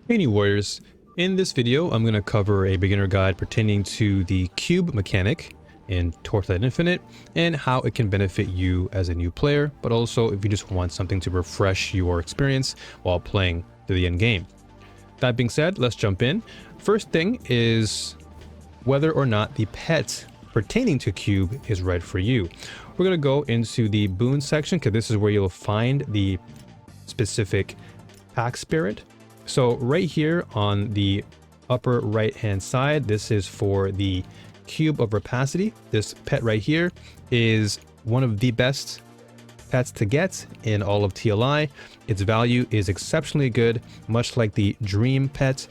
Hey new warriors, in this video I'm going to cover a beginner guide pertaining to the cube mechanic in Torchlight Infinite and how it can benefit you as a new player, but also if you just want something to refresh your experience while playing through the end game. That being said, let's jump in. First thing is whether or not the pet pertaining to cube is right for you. We're going to go into the boon section because this is where you'll find the specific pack spirit. So right here on the upper right hand side, this is for the cube of rapacity. This pet right here is one of the best pets to get in all of TLI. Its value is exceptionally good, much like the dream pet.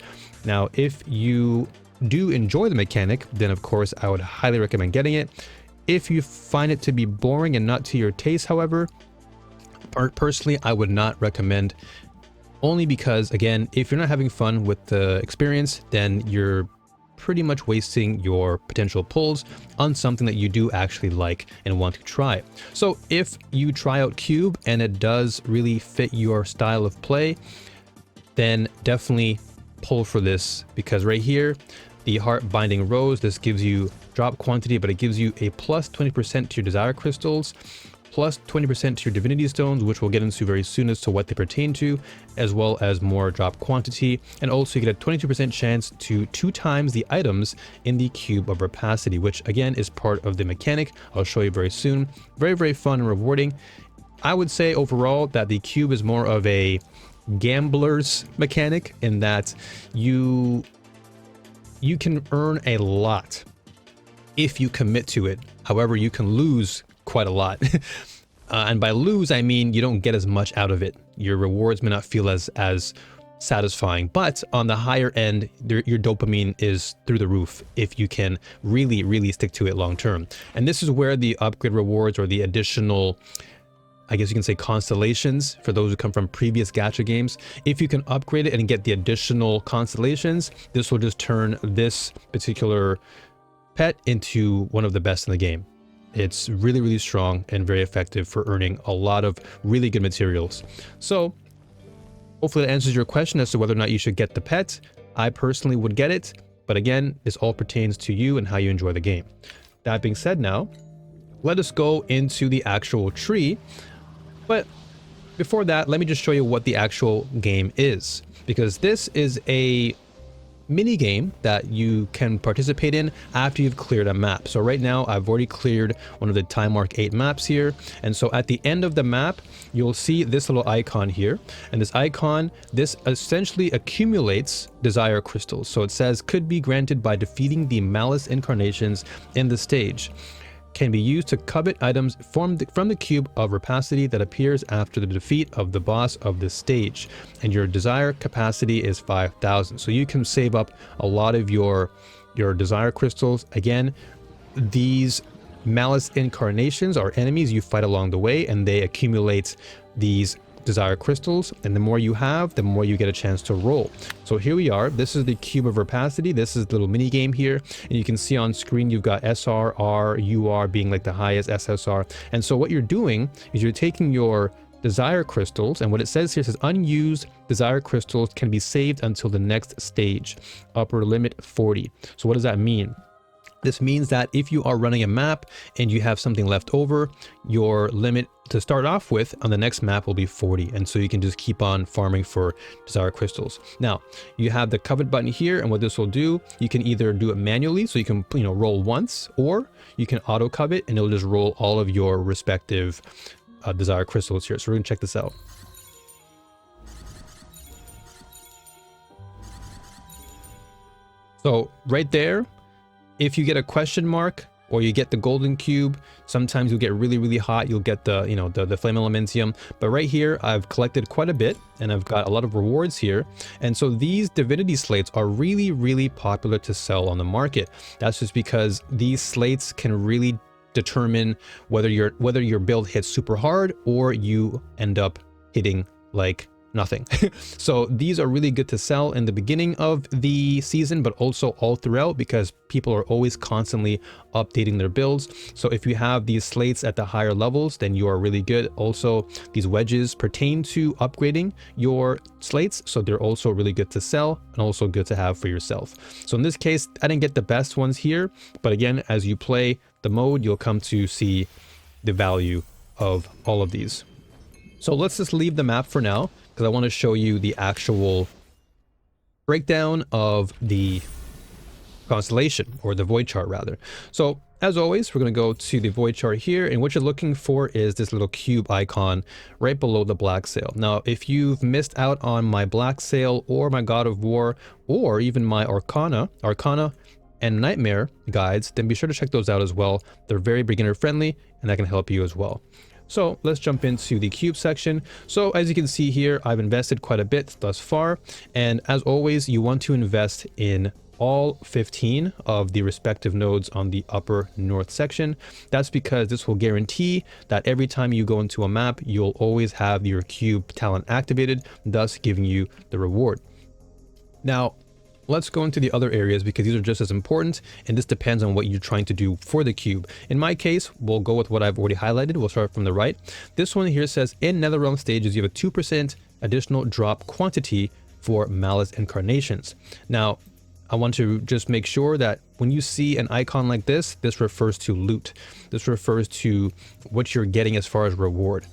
Now if you do enjoy the mechanic, then of course I would highly recommend getting it. If you find it to be boring and not to your taste, however, personally I would not recommend, only because again, if you're not having fun with the experience, then you're pretty much wasting your potential pulls on something that you do actually like and want to try. So if you try out cube and it does really fit your style of play, then definitely pull for this, because right here, the heart binding rose, this gives you drop quantity, but it gives you a plus 20% to your desire crystals, plus 20% to your divinity stones, which we'll get into very soon as to what they pertain to, as well as more drop quantity. And also you get a 22% chance to 2 times the items in the cube of rapacity, which again is part of the mechanic. I'll show you very soon. Very, very fun and rewarding. I would say overall that the cube is more of a gambler's mechanic in that you can earn a lot if you commit to it. However, you can lose quite a lot. And by lose, I mean you don't get as much out of it. Your rewards may not feel as satisfying, but on the higher end, your dopamine is through the roof if you can really, really stick to it long term. And this is where the upgrade rewards, or the additional, I guess you can say, constellations, for those who come from previous gacha games, if you can upgrade it and get the additional constellations, this will just turn this particular pet into one of the best in the game. It's really, really strong and very effective for earning a lot of really good materials. So hopefully that answers your question as to whether or not you should get the pet. I personally would get it, but again, this all pertains to you and how you enjoy the game. That being said, now let us go into the actual tree. But before that, let me just show you what the actual game is, because this is a mini game that you can participate in after you've cleared a map. So right now I've already cleared one of the time mark 8 maps here, and so at the end of the map you'll see this little icon here, and this icon, this essentially accumulates desire crystals. So it says could be granted by defeating the malice incarnations in the stage. Can be used to covet items from the cube of rapacity that appears after the defeat of the boss of this stage, and your desire capacity is 5,000. So you can save up a lot of your desire crystals. Again, these malice incarnations are enemies you fight along the way, and they accumulate these desire crystals, and the more you have, the more you get a chance to roll. So here we are. This is the cube of rapacity. This is the little mini game here, and you can see on screen you've got SR, R, UR being like the highest, SSR. And so what you're doing is you're taking your desire crystals, and what it says here says unused desire crystals can be saved until the next stage, upper limit 40. So what does that mean? This means that if you are running a map and you have something left over, your limit to start off with on the next map will be 40. And so you can just keep on farming for desire crystals. Now, you have the covet button here, and what this will do, you can either do it manually, so you can roll once, or you can auto covet and it'll just roll all of your respective desire crystals here. So we're gonna check this out. So right there, if you get a question mark or you get the golden cube, sometimes you'll get really, really hot. You'll get the, the flame elementium. But right here, I've collected quite a bit and I've got a lot of rewards here. And so these divinity slates are really, really popular to sell on the market. That's just because these slates can really determine whether your build hits super hard or you end up hitting like nothing. So these are really good to sell in the beginning of the season, but also all throughout, because people are always constantly updating their builds. So if you have these slates at the higher levels, then you are really good. Also, these wedges pertain to upgrading your slates, so they're also really good to sell and also good to have for yourself. So in this case, I didn't get the best ones here, but again, as you play the mode, you'll come to see the value of all of these. So let's just leave the map for now, because I want to show you the actual breakdown of the constellation, or the void chart rather. So as always, we're going to go to the void chart here, and what you're looking for is this little cube icon right below the black sail. Now, if you've missed out on my black sail or my God of War, or even my Arcana and Nightmare guides, then be sure to check those out as well. They're very beginner friendly, and that can help you as well. So let's jump into the cube section. So as you can see here, I've invested quite a bit thus far. And as always, you want to invest in all 15 of the respective nodes on the upper north section. That's because this will guarantee that every time you go into a map, you'll always have your cube talent activated, thus giving you the reward. Now, let's go into the other areas, because these are just as important, and this depends on what you're trying to do for the cube. In my case, we'll go with what I've already highlighted. We'll start from the right. This one here says, in Netherrealm stages, you have a 2% additional drop quantity for Malice Incarnations. Now, I want to just make sure that when you see an icon like this, this refers to loot. This refers to what you're getting as far as reward.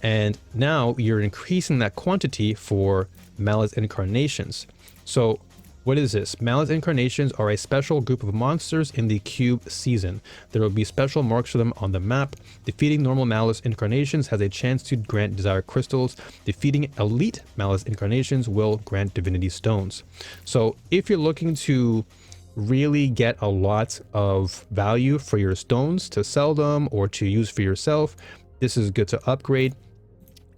And now you're increasing that quantity for Malice Incarnations. So what is this? Malice Incarnations are a special group of monsters in the cube season. There will be special marks for them on the map. Defeating normal Malice Incarnations has a chance to grant Desire Crystals. Defeating elite Malice Incarnations will grant Divinity Stones. So if you're looking to really get a lot of value for your stones to sell them or to use for yourself, this is good to upgrade.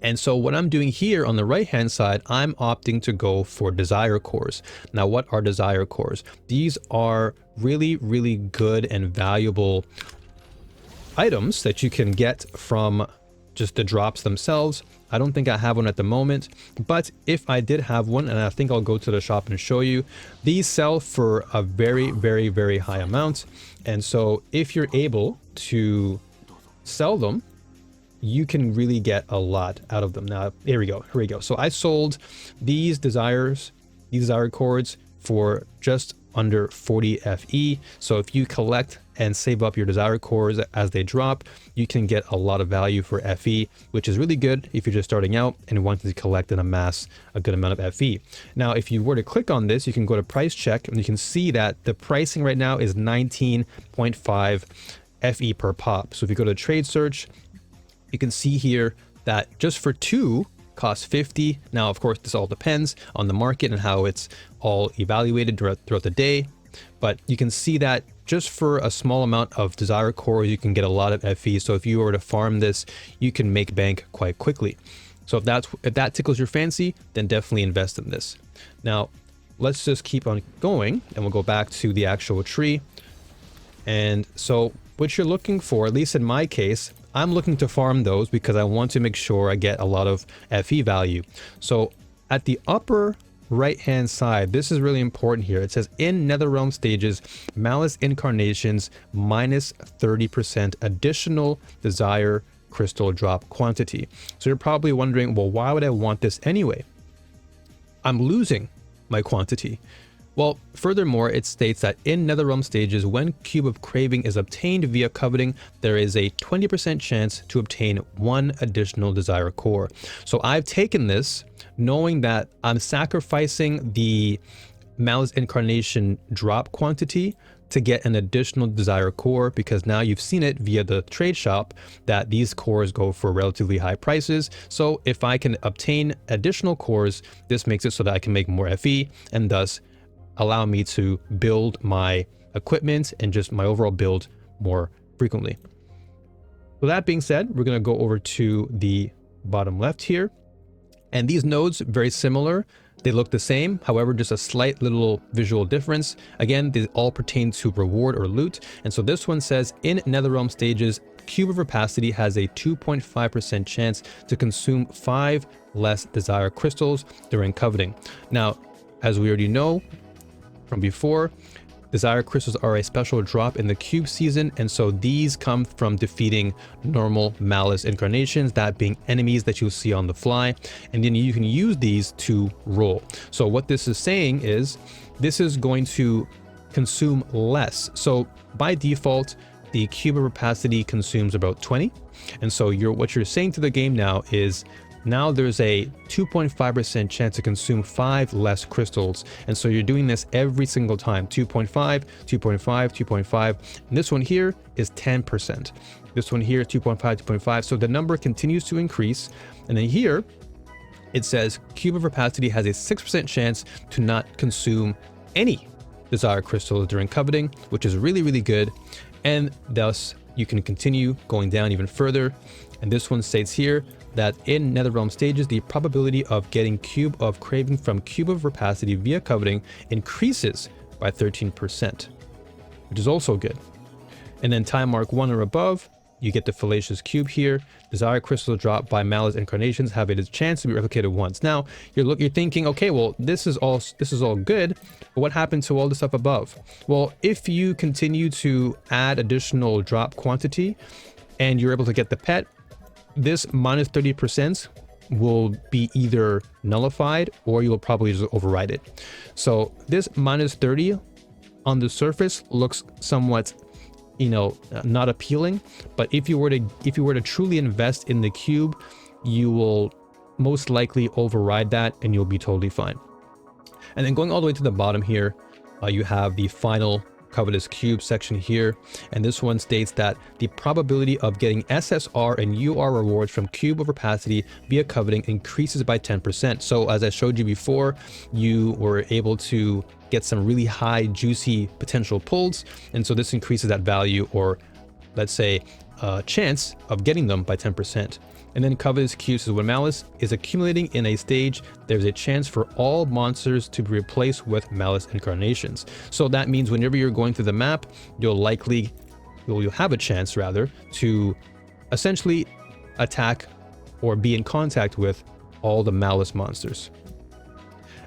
And so what I'm doing here on the right hand side, I'm opting to go for desire cores. Now, what are desire cores? These are really, really good and valuable items that you can get from just the drops themselves. I don't think I have one at the moment, but if I did have one, and I think I'll go to the shop and show you, these sell for a very, very, very high amount. And so if you're able to sell them, you can really get a lot out of them. Now, here we go. So I sold these desire cords for just under 40 FE. So if you collect and save up your desire cores as they drop, you can get a lot of value for FE, which is really good if you're just starting out and wanting to collect and amass a good amount of FE. Now, if you were to click on this, you can go to price check, and you can see that the pricing right now is 19.5 FE per pop. So if you go to trade search, you can see here that just for 2 costs 50. Now, of course, this all depends on the market and how it's all evaluated throughout the day. But you can see that just for a small amount of desire cores, you can get a lot of FE. So if you were to farm this, you can make bank quite quickly. So if that tickles your fancy, then definitely invest in this. Now, let's just keep on going, and we'll go back to the actual tree. And so what you're looking for, at least in my case, I'm looking to farm those because I want to make sure I get a lot of FE value. So at the upper right hand side, this is really important here. It says in Netherrealm stages, Malice Incarnations minus 30% additional desire crystal drop quantity. So you're probably wondering, well, why would I want this anyway? I'm losing my quantity. Well, furthermore, it states that in Netherrealm stages, when Cube of Craving is obtained via coveting, there is a 20% chance to obtain 1 additional desire core. So I've taken this knowing that I'm sacrificing the Malice Incarnation drop quantity to get an additional desire core, because now you've seen it via the trade shop that these cores go for relatively high prices. So if I can obtain additional cores, this makes it so that I can make more FE and thus allow me to build my equipment and just my overall build more frequently. With that being said, we're going to go over to the bottom left here. And these nodes, very similar. They look the same, however, just a slight little visual difference. Again, they all pertain to reward or loot. And so this one says, in Netherrealm stages, Cube of Rapacity has a 2.5% chance to consume 5 less Desire Crystals during coveting. Now, as we already know from before, Desire Crystals are a special drop in the Cube season, and so these come from defeating normal Malice incarnations, that being enemies that you'll see on the fly, and then you can use these to roll. So what this is saying is, this is going to consume less. So by default, the Cube of Rapacity consumes about 20, and so what you're saying to the game now is, now there's a 2.5% chance to consume 5 less crystals. And so you're doing this every single time. 2.5, 2.5, 2.5. And this one here is 10%. This one here, 2.5, 2.5. So the number continues to increase. And then here it says Cube of Rapacity has a 6% chance to not consume any Desire Crystals during coveting, which is really, really good. And thus you can continue going down even further. And this one states here that in Netherrealm stages, the probability of getting Cube of Craving from Cube of Rapacity via coveting increases by 13%, which is also good. And then time mark 1 or above, you get the Fallacious Cube here. Desire Crystal dropped by Malice incarnations have a chance to be replicated once. Now you're thinking, okay, well, this is all good, but what happened to all the stuff above? Well, if you continue to add additional drop quantity and you're able to get the pet, this minus 30% will be either nullified or you'll probably just override it. So this minus 30 on the surface looks somewhat, not appealing, but if you were to truly invest in the cube, you will most likely override that and you'll be totally fine. And then going all the way to the bottom here, you have the final Covetous Cube section here, and this one states that the probability of getting SSR and UR rewards from Cube of Rapacity via coveting increases by 10%. So as I showed you before, you were able to get some really high juicy potential pulls, and so this increases that value, or let's say chance of getting them, by 10%. And then Covetous Cubes is when Malice is accumulating in a stage, there's a chance for all monsters to be replaced with Malice incarnations. So that means whenever you're going through the map, you'll have a chance rather to essentially attack or be in contact with all the Malice monsters.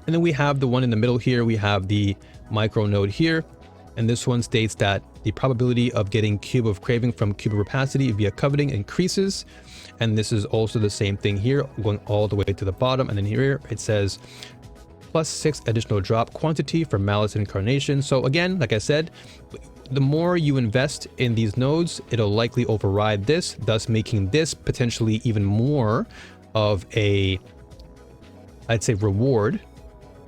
And then we have the one in the middle here, we have the micro node here, and this one states that the probability of getting Cube of Craving from Cube of Rapacity via coveting increases. And this is also the same thing here, going all the way to the bottom. And then here it says plus 6 additional drop quantity for Malice incarnation. So again, like I said, the more you invest in these nodes, it'll likely override this, thus making this potentially even more of a, I'd say, reward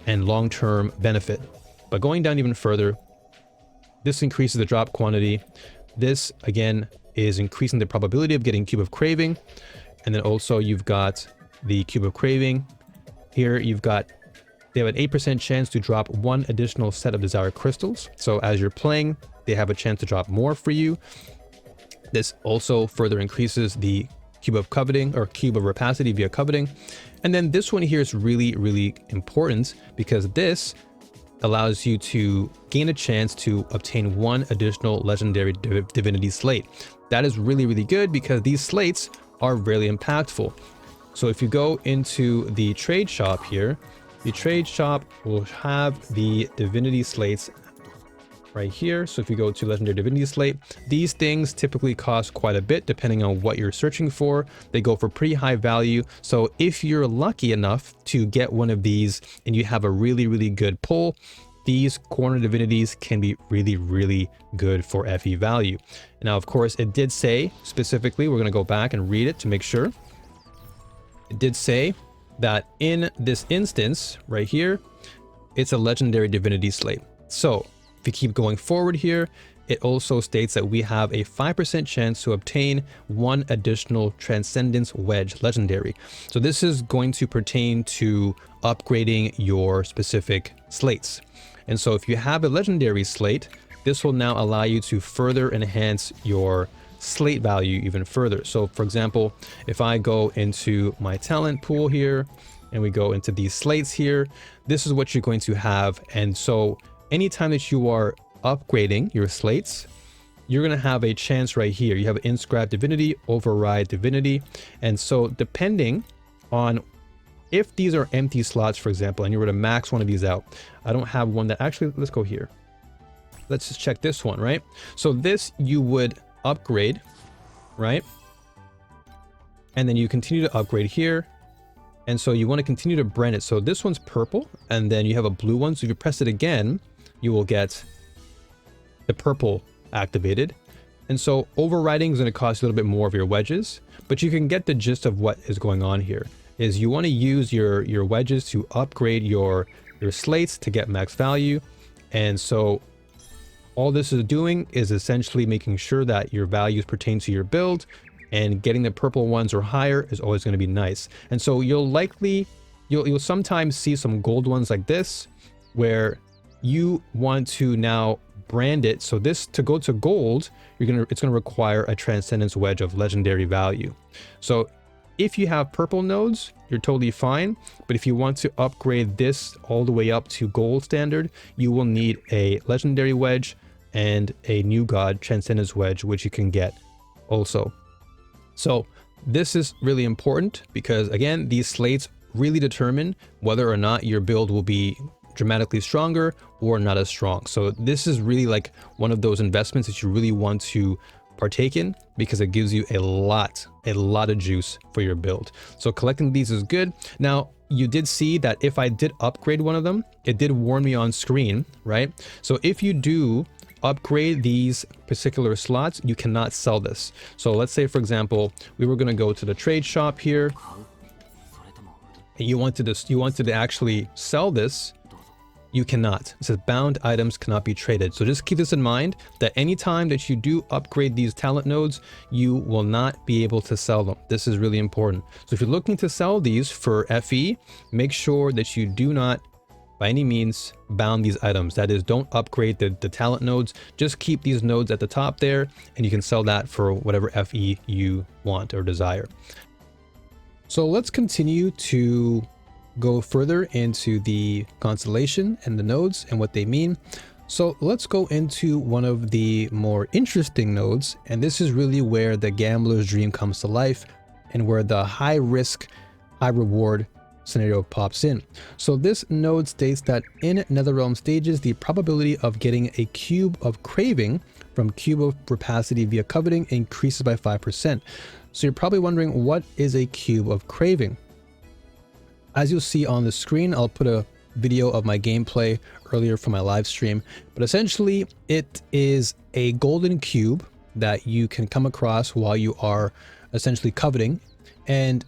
and long-term benefit. But going down even further, this increases the drop quantity. This again is increasing the probability of getting Cube of Craving. And then also you've got the Cube of Craving. Here they have an 8% chance to drop 1 additional set of Desire Crystals. So as you're playing, they have a chance to drop more for you. This also further increases the Cube of Coveting, or Cube of Rapacity via coveting. And then this one here is really, really important, because this allows you to gain a chance to obtain 1 additional legendary divinity slate. That is really, really good, because these slates are really impactful. So if you go into the trade shop here, the trade shop will have the divinity slates right here. So if you go to legendary divinity slate, these things typically cost quite a bit depending on what you're searching for. They go for pretty high value. So if you're lucky enough to get one of these and you have a really, really good pull, these corner divinities can be really, really good for FE value. Now, of course, it did say specifically, we're going to go back and read it to make sure. It did say that in this instance right here, it's a legendary divinity slate. So if you keep going forward here, it also states that we have a 5% chance to obtain 1 additional Transcendence Wedge legendary. So this is going to pertain to upgrading your specific slates. And so if you have a legendary slate, this will now allow you to further enhance your slate value even further. So for example, if I go into my talent pool here and we go into these slates here, this is what you're going to have. And so anytime that you are upgrading your slates, you're going to have a chance right here. You have Inscribe Divinity, Override Divinity. And so depending on if these are empty slots, for example, and you were to max one of these out, I don't have one that actually, let's go here. Let's just check this one, right? So this you would upgrade, right? And then you continue to upgrade here. And so you want to continue to brand it. So this one's purple, and then you have a blue one. So if you press it again, you will get the purple activated. And so overriding is going to cost you a little bit more of your wedges, but you can get the gist of what is going on here. Is you want to use your wedges to upgrade your slates to get max value. And so all this is doing is essentially making sure that your values pertain to your build, and getting the purple ones or higher is always going to be nice. And so you'll sometimes see some gold ones like this, where you want to now brand it. So this, to go to gold, it's going to require a Transcendence Wedge of legendary value. So if you have purple nodes, you're totally fine. But if you want to upgrade this all the way up to gold standard, you will need a legendary wedge and a new god Transcendence Wedge, which you can get also. So this is really important because, again, these slates really determine whether or not your build will be dramatically stronger or not as strong. So this is really like one of those investments that you really want to partake in, because it gives you a lot of juice for your build. So collecting these is good. Now, you did see that if I did upgrade one of them, it did warn me on screen, right? So if you do upgrade these particular slots, you cannot sell this. So let's say, for example, we were going to go to the trade shop here, and you wanted to actually sell this. You cannot. It says bound items cannot be traded. So just keep this in mind, that anytime that you do upgrade these talent nodes, you will not be able to sell them. This is really important. So if you're looking to sell these for FE, make sure that you do not by any means bound these items. That is, don't upgrade the talent nodes. Just keep these nodes at the top there, and you can sell that for whatever FE you want or desire. So let's continue to go further into the constellation and the nodes and what they mean. So let's go into one of the more interesting nodes, and this is really where the gambler's dream comes to life and where the high risk, high reward scenario pops in. So this node states that in Netherrealm stages, the probability of getting a cube of craving from cube of rapacity via coveting increases by 5%. So you're probably wondering, what is a cube of craving? As you'll see on the screen, I'll put a video of my gameplay earlier from my live stream, but essentially it is a golden cube that you can come across while you are essentially coveting, and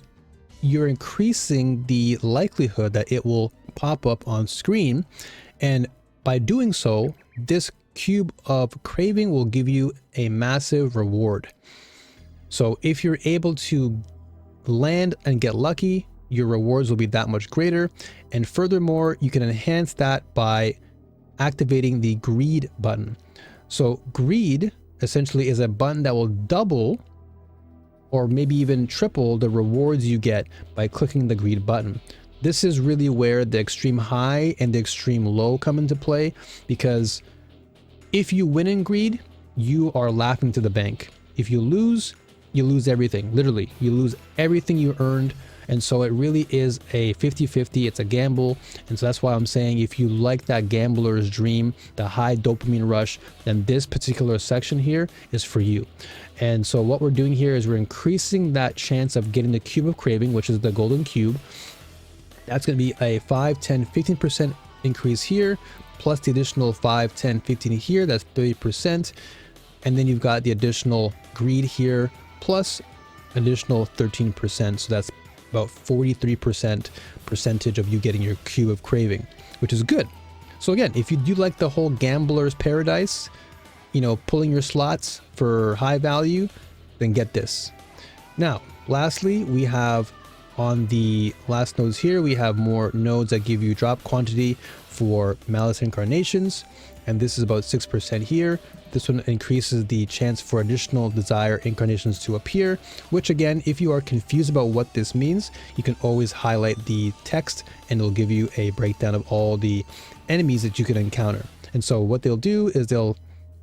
you're increasing the likelihood that it will pop up on screen. And by doing so, this cube of craving will give you a massive reward. So if you're able to land and get lucky, your rewards will be that much greater. And furthermore, you can enhance that by activating the greed button. So greed essentially is a button that will double or maybe even triple the rewards you get by clicking the greed button. This is really where the extreme high and the extreme low come into play, because if you win in greed, you are laughing to the bank. If you lose everything. Literally, you lose everything you earned. And so it really is a 50-50. It's a gamble. And so that's why I'm saying, if you like that gambler's dream, the high dopamine rush, then this particular section here is for you. And so what we're doing here is we're increasing that chance of getting the cube of craving, which is the golden cube. That's going to be a 5, 10, 15% increase here, plus the additional 5, 10, 15 here. That's 30%. And then you've got the additional greed here, plus additional 13%. So that's about 43% percentage of you getting your cube of craving, which is good. So again, if you do like the whole gambler's paradise, you know, pulling your slots for high value, then get this. Now, lastly, we have On the last nodes here, we have more nodes that give you drop quantity for Malice Incarnations, and this is about 6% here. This one increases the chance for additional Desire Incarnations to appear, which again, if you are confused about what this means, you can always highlight the text and it'll give you a breakdown of all the enemies that you can encounter. And so what they'll do is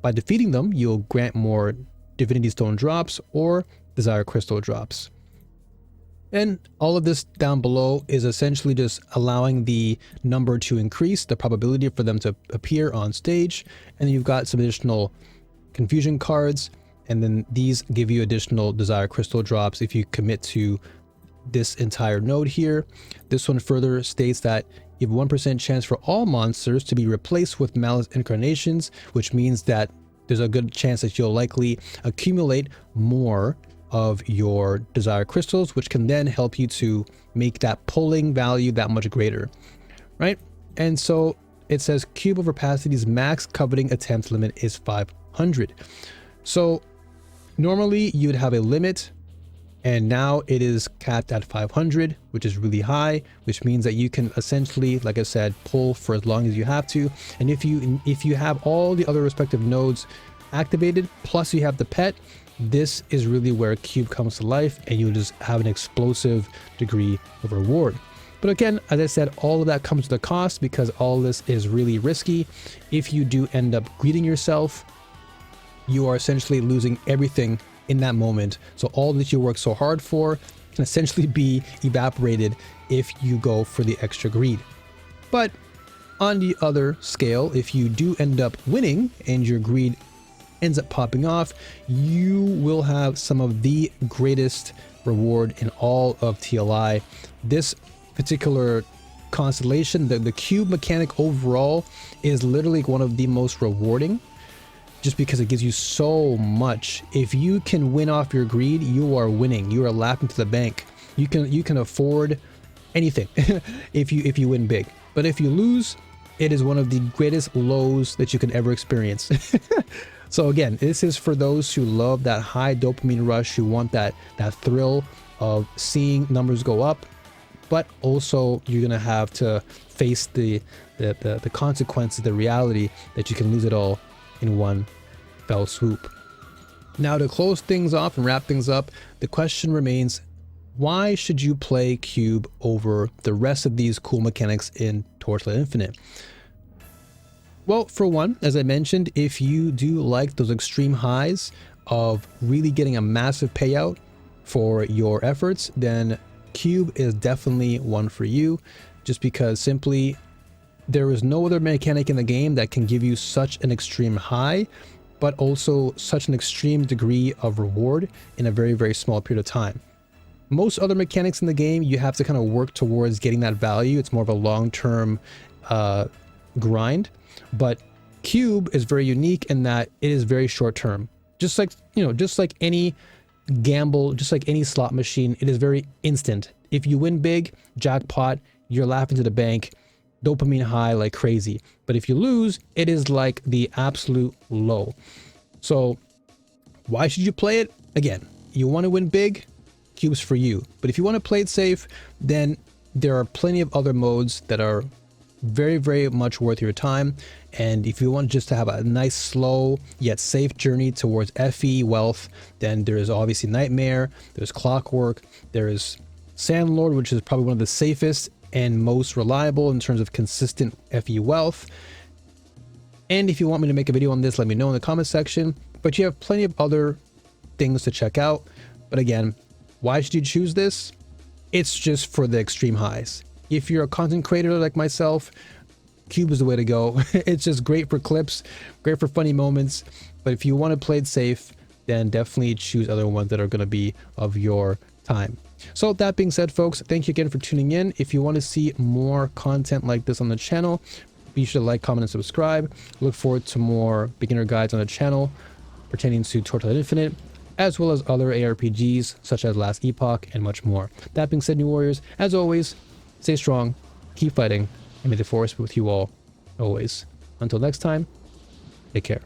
by defeating them, you'll grant more Divinity Stone drops or Desire Crystal drops. And all of this down below is essentially just allowing the number to increase, the probability for them to appear on stage. And then you've got some additional confusion cards, and then these give you additional Desire Crystal drops if you commit to this entire node here. This one further states that you have a 1% chance for all monsters to be replaced with Malice Incarnations, which means that there's a good chance that you'll likely accumulate more of your Desire Crystals, which can then help you to make that pulling value that much greater, right? And so it says Cube of Rapacity's max coveting attempt limit is 500. So normally you'd have a limit, and now it is capped at 500, which is really high, which means that you can essentially, like I said, pull for as long as you have to. And if you have all the other respective nodes activated, plus you have the pet, this is really where Cube comes to life, and you'll just have an explosive degree of reward. But again, as I said, all of that comes with a cost, because all this is really risky. If you do end up greeting yourself, you are essentially losing everything in that moment. So all that you work so hard for can essentially be evaporated if you go for the extra greed. But on the other scale, if you do end up winning and your greed ends up popping off, you will have some of the greatest reward in all of TLI. This particular constellation, the cube mechanic overall, is literally one of the most rewarding, just because it gives you so much. If you can win off your greed, you are winning. You are lapping to the bank. You can afford anything if you win big. But if you lose, it is one of the greatest lows that you can ever experience. So again, this is for those who love that high dopamine rush, who want that thrill of seeing numbers go up, but also you're gonna have to face the consequences, the reality that you can lose it all in one fell swoop. Now, to close things off and wrap things up, the question remains, why should you play Cube over the rest of these cool mechanics in Torchlight Infinite? Well, for one, as I mentioned, if you do like those extreme highs of really getting a massive payout for your efforts, then Cube is definitely one for you, just because simply there is no other mechanic in the game that can give you such an extreme high, but also such an extreme degree of reward in a very, very small period of time. Most other mechanics in the game, you have to kind of work towards getting that value. It's more of a long-term grind. But Cube is very unique in that it is very short term. Just like any gamble, just like any slot machine, it is very instant. If you win big, jackpot, you're laughing to the bank, dopamine high like crazy. But if you lose, it is like the absolute low. So why should you play it? Again, you want to win big, Cube's for you. But if you want to play it safe, then there are plenty of other modes that are very, very much worth your time. And if you want just to have a nice, slow yet safe journey towards FE wealth, then there is obviously Nightmare, there's Clockwork, there is Sandlord, which is probably one of the safest and most reliable in terms of consistent FE wealth. And if you want me to make a video on this, let me know in the comment section. But you have plenty of other things to check out. But again, why should you choose this? It's just for the extreme highs. If you're a content creator like myself, Cube is the way to go. It's just great for clips, great for funny moments. But if you want to play it safe, then definitely choose other ones that are going to be of your time. So that being said, folks, thank you again for tuning in. If you want to see more content like this on the channel, be sure to like, comment, and subscribe. Look forward to more beginner guides on the channel pertaining to Torchlight Infinite, as well as other ARPGs such as Last Epoch and much more. That being said, New Warriors, as always, stay strong, keep fighting, and may the force be with you all, always. Until next time, take care.